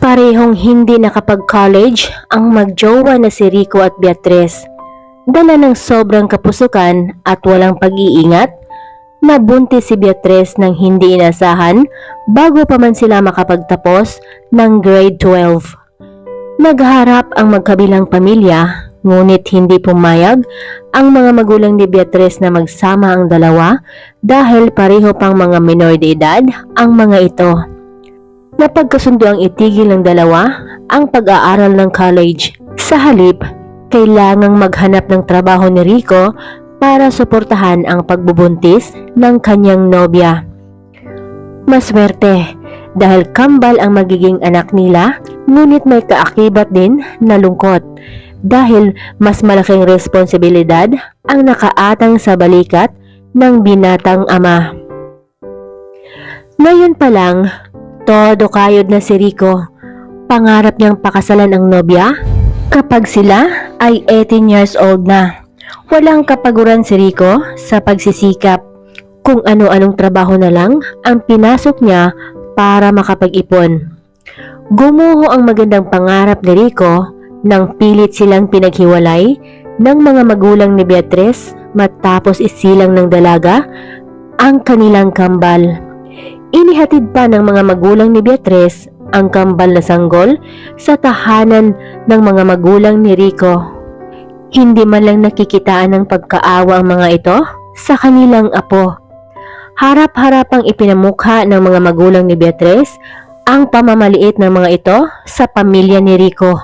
Parehong hindi nakapag-college ang magjowa na si Rico at Beatrice. Dala ng sobrang kapusukan at walang pag-iingat, nabuntis si Beatrice ng hindi inasahan bago pa man sila makapagtapos ng grade 12. Nagharap ang magkabilang pamilya, ngunit hindi pumayag ang mga magulang ni Beatrice na magsama ang dalawa dahil pareho pang mga minor de edad ang mga ito. Napagkasundo ang itigil ng dalawa ang pag-aaral ng college. Sa halip, kailangang maghanap ng trabaho ni Rico para suportahan ang pagbubuntis ng kanyang nobya. Maswerte dahil kambal ang magiging anak nila, ngunit may kaakibat din na lungkot dahil mas malaking responsibilidad ang nakaatang sa balikat ng binatang ama. Ngayon pa lang, todo kayod na si Rico. Pangarap niyang pakasalan ang nobya kapag sila ay 18 years old na. Walang kapaguran si Rico sa pagsisikap. Kung ano-anong trabaho na lang ang pinasok niya para makapag-ipon. Gumuho ang magandang pangarap ni Rico nang pilit silang pinaghiwalay ng mga magulang ni Beatrice matapos isilang ng dalaga ang kanilang kambal. Inihatid pa ng mga magulang ni Beatrice ang kambal na sanggol sa tahanan ng mga magulang ni Rico. Hindi man lang nakikitaan ng pagkaawa ang mga ito sa kanilang apo. Harap-harapang ipinamukha ng mga magulang ni Beatrice ang pamamaliit ng mga ito sa pamilya ni Rico.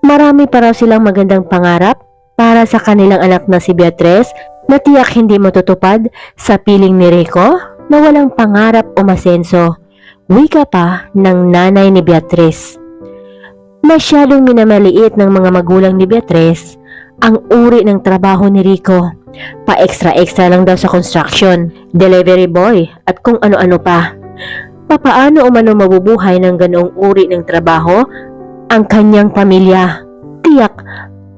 Marami pa raw silang magandang pangarap para sa kanilang anak na si Beatrice na tiyak hindi matutupad sa piling ni Rico na walang pangarap o masenso, wika pa ng nanay ni Beatrice. Masyadong minamaliit ng mga magulang ni Beatrice ang uri ng trabaho ni Rico. Pa-extra-extra lang daw sa construction, delivery boy at kung ano-ano pa. Papaano umano mabubuhay ng ganoong uri ng trabaho ang kanyang pamilya? Tiyak,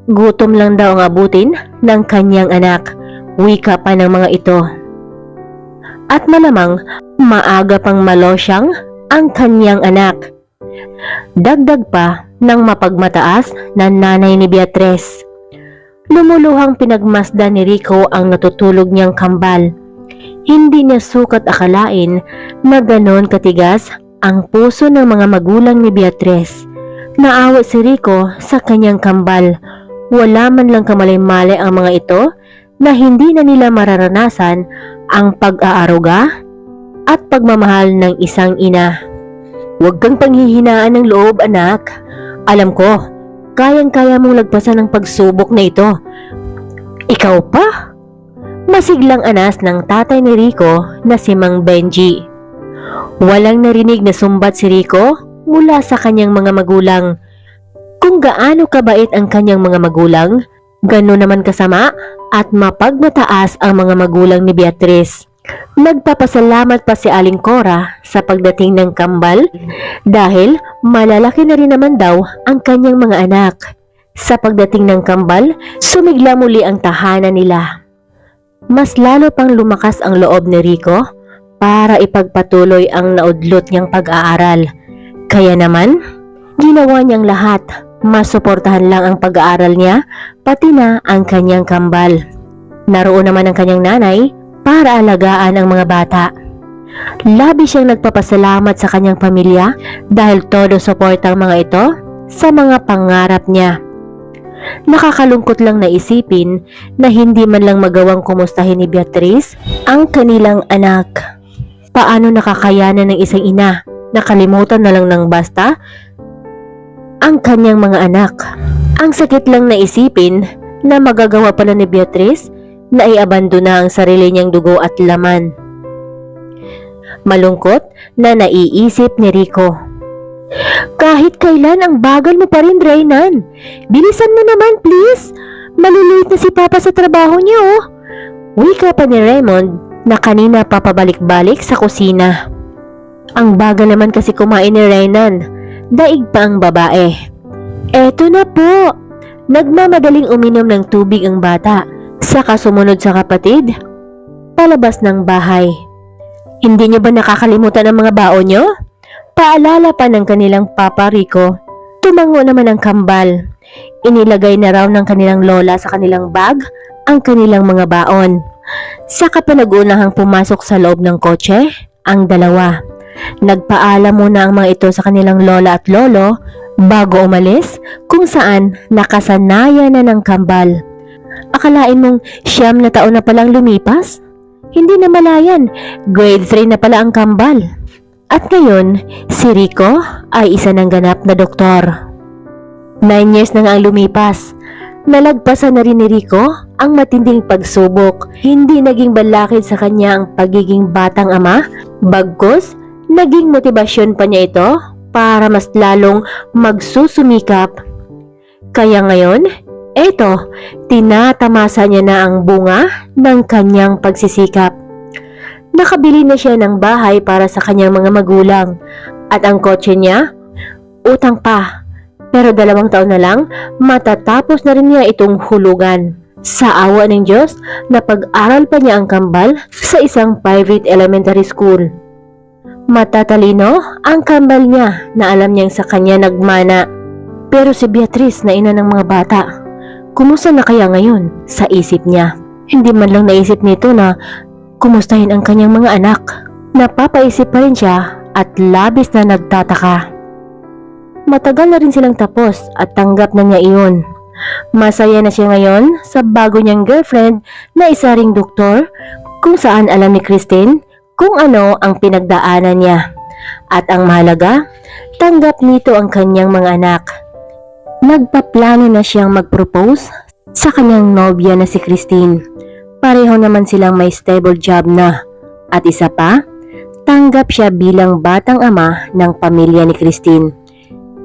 gutom lang daw ang abutin ng kanyang anak, wika pa ng mga ito. At malamang maaga pang malosyang ang kanyang anak. Dagdag pa ng mapagmataas na nanay ni Beatrice. Lumuluhang pinagmasdan ni Rico ang natutulog niyang kambal. Hindi niya sukat akalain na ganon katigas ang puso ng mga magulang ni Beatrice. Naawa si Rico sa kanyang kambal. Wala man lang kamalay-malay ang mga ito na hindi na nila mararanasan ang pag-aaruga at pagmamahal ng isang ina. Huwag kang panghihinaan ng loob, anak. Alam ko, kayang-kaya mong lagpasan ang pagsubok na ito. Ikaw pa? Masiglang anas ng tatay ni Rico na si Mang Benji. Walang narinig na sumbat si Rico mula sa kanyang mga magulang. Kung gaano kabait ang kanyang mga magulang, gano'n naman kasama at mapagmataas ang mga magulang ni Beatrice. Nagpapasalamat pa si Aling Cora sa pagdating ng kambal dahil malalaki na rin naman daw ang kanyang mga anak. Sa pagdating ng kambal, sumigla muli ang tahanan nila. Mas lalo pang lumakas ang loob ni Rico para ipagpatuloy ang naudlot niyang pag-aaral. Kaya naman, ginawa niyang lahat. Masuportahan lang ang pag-aaral niya, pati na ang kanyang kambal. Naroon naman ang kanyang nanay para alagaan ang mga bata. Labis siyang nagpapasalamat sa kanyang pamilya dahil todo suporta ang mga ito sa mga pangarap niya. Nakakalungkot lang na isipin na hindi man lang magawang kumustahin ni Beatrice ang kanilang anak. Paano nakakayanan ng isang ina na kalimutan na lang ng basta ang kanyang mga anak? Ang sakit lang na isipin na magagawa pala ni Beatrice na iabandona ang sarili niyang dugo at laman. Malungkot na naiisip ni Rico. Kahit kailan ang bagal mo pa rin, Reynan. Bilisan mo naman, please. Malilate na si Papa sa trabaho niya, oh. Wika pa ni Raymond na kanina papabalik-balik sa kusina. Ang bagal naman kasi kumain ni Reynan. Daig pa ang babae. Eto na po. Nagmamadaling uminom ng tubig ang bata. Saka sumunod sa kapatid, palabas ng bahay. Hindi niyo ba nakakalimutan ang mga baon niyo? Paalala pa ng kanilang Papa Rico, tumango naman ang kambal. Inilagay na raw ng kanilang lola sa kanilang bag ang kanilang mga baon. Saka pa nag-unahang pumasok sa loob ng kotse ang dalawa. Nagpaalam muna ang mga ito sa kanilang lola at lolo bago umalis, kung saan nakasanayan na ng kambal. Akalain mong 9 na taon na palang lumipas? Hindi na malayan, grade 3 na pala ang kambal. At ngayon, si Rico ay isa ng ganap na doktor. 9 years na nga ang lumipas. Nalagpasan na rin ni Rico ang matinding pagsubok. Hindi naging balakid sa kanya ang pagiging batang ama, bagkus naging motibasyon pa niya ito para mas lalong magsusumikap. Kaya ngayon, eto, tinatamasa niya na ang bunga ng kanyang pagsisikap. Nakabili na siya ng bahay para sa kanyang mga magulang at ang kotse niya, utang pa. Pero 2 taon na lang, matatapos na rin niya itong hulugan. Sa awa ng Diyos, napag-aral pa niya ang kambal sa isang private elementary school. Matatalino ang kambal niya na alam niyang sa kanya nagmana. Pero si Beatrice na ina ng mga bata, kumusta na kaya ngayon sa isip niya? Hindi man lang naisip nito na kumustahin ang kanyang mga anak. Napapaisip pa rin siya at labis na nagtataka. Matagal na rin silang tapos at tanggap na niya iyon. Masaya na siya ngayon sa bago niyang girlfriend na isa ring doktor, kung saan alam ni Christine kung ano ang pinagdaanan niya. At ang mahalaga, tanggap nito ang kanyang mga anak. Nagpaplano na siyang mag-propose sa kanyang nobya na si Christine. Pareho naman silang may stable job na. At isa pa, tanggap siya bilang batang ama ng pamilya ni Christine.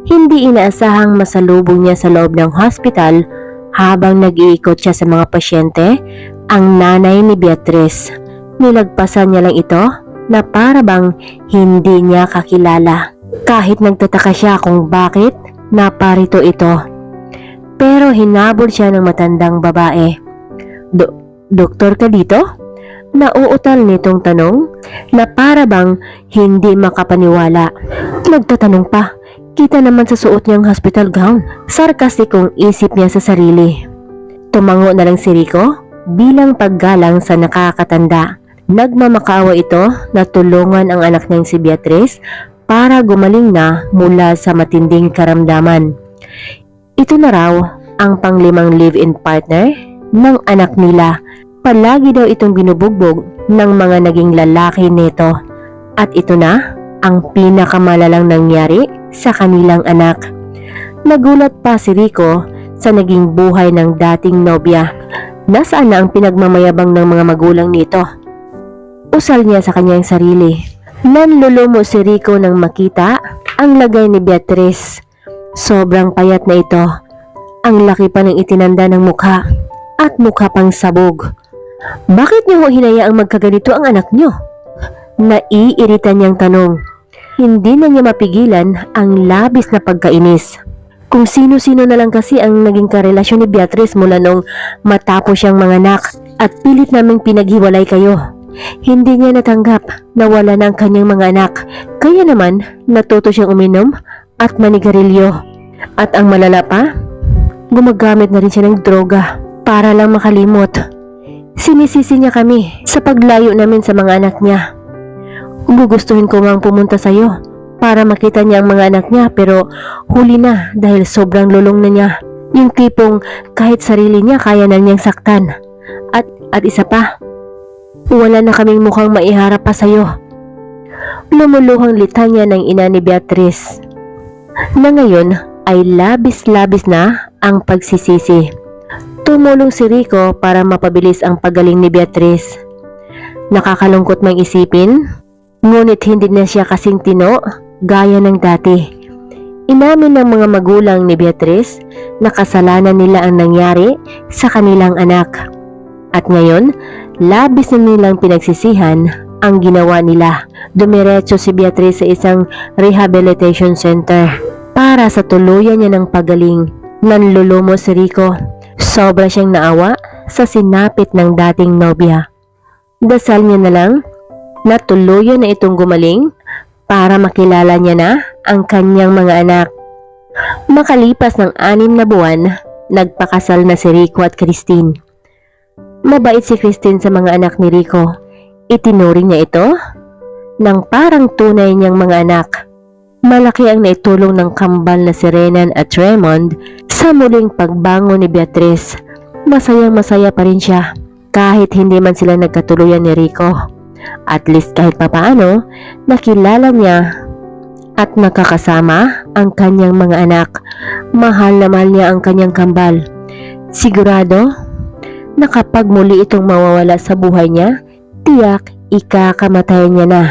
Hindi inaasahang masalubong niya sa loob ng hospital habang nag-iikot siya sa mga pasyente ang nanay ni Beatrice. Nilagpasan niya lang ito na para bang hindi niya kakilala. Kahit nagtataka siya kung bakit naparito ito. Pero hinabol siya ng matandang babae. Doktor ka dito? Nauutal nitong tanong na para bang hindi makapaniwala. Nagtatanong pa. Kita naman sa suot niyang hospital gown. Sarkastikong isip niya sa sarili. Tumango na lang si Rico bilang paggalang sa nakakatanda. Nagmamakaawa ito na tulungan ang anak niyang si Beatrice para gumaling na mula sa matinding karamdaman. Ito na raw ang pang-5 live-in partner ng anak nila. Palagi daw itong binubugbog ng mga naging lalaki nito. At ito na ang pinakamalalang nangyari sa kanilang anak. Nagulat pa si Rico sa naging buhay ng dating nobya. Nasaan na ang pinagmamayabang ng mga magulang nito? Usal niya sa kanyang sarili. Nanlulumo si Rico nang makita ang lagay ni Beatrice. Sobrang payat na ito. Ang laki pa ng itinanda ng mukha at mukha pang sabog. Bakit niyo hinayaang magkaganito ang anak niyo? Naiirita niyang tanong. Hindi na niya mapigilan ang labis na pagkainis. Kung sino-sino na lang kasi ang naging karelasyon ni Beatrice mula nung matapos siyang manganak at pilit naming pinaghiwalay kayo. Hindi niya natanggap na wala na ang kanyang mga anak. Kaya naman natuto siyang uminom at manigarilyo. At ang malala pa, gumagamit na rin siya ng droga para lang makalimot. Sinisisi niya kami sa paglayo namin sa mga anak niya. Gugustuhin ko ngang pumunta sa'yo para makita niya ang mga anak niya, pero huli na dahil sobrang lulong na niya. Yung tipong kahit sarili niya kaya na niyang saktan. At isa pa, wala na kaming mukhang maiharap pa sa'yo. Lumuluhang litanya ng ina ni Beatrice na ngayon ay labis-labis na ang pagsisisi. Tumulong si Rico para mapabilis ang pagaling ni Beatrice. Nakakalungkot mang isipin, ngunit hindi na siya kasing tino gaya ng dati. Inamin ng mga magulang ni Beatrice na kasalanan nila ang nangyari sa kanilang anak. At ngayon, labis na nilang pinagsisihan ang ginawa nila. Dumiretso si Beatrice sa isang rehabilitation center para sa tuluyan niya ng pagaling. Nanlulumo si Rico. Sobra siyang naawa sa sinapit ng dating nobya. Dasal niya na lang na tuluyan na itong gumaling para makilala niya na ang kanyang mga anak. Makalipas ng 6 na buwan, nagpakasal na si Rico at Christine. Mabait si Christine sa mga anak ni Rico. Itinuring niya ito ng parang tunay niyang mga anak. Malaki ang naitulong ng kambal na si Renan at Raymond sa muling pagbangon ni Beatrice. Masayang masaya pa rin siya kahit hindi man sila nagkatuluyan ni Rico. At least kahit papaano, nakilala niya at nakakasama ang kanyang mga anak. Mahal na mahal niya ang kanyang kambal. Sigurado na kapag muli itong mawawala sa buhay niya, tiyak ikakamatayan niya na.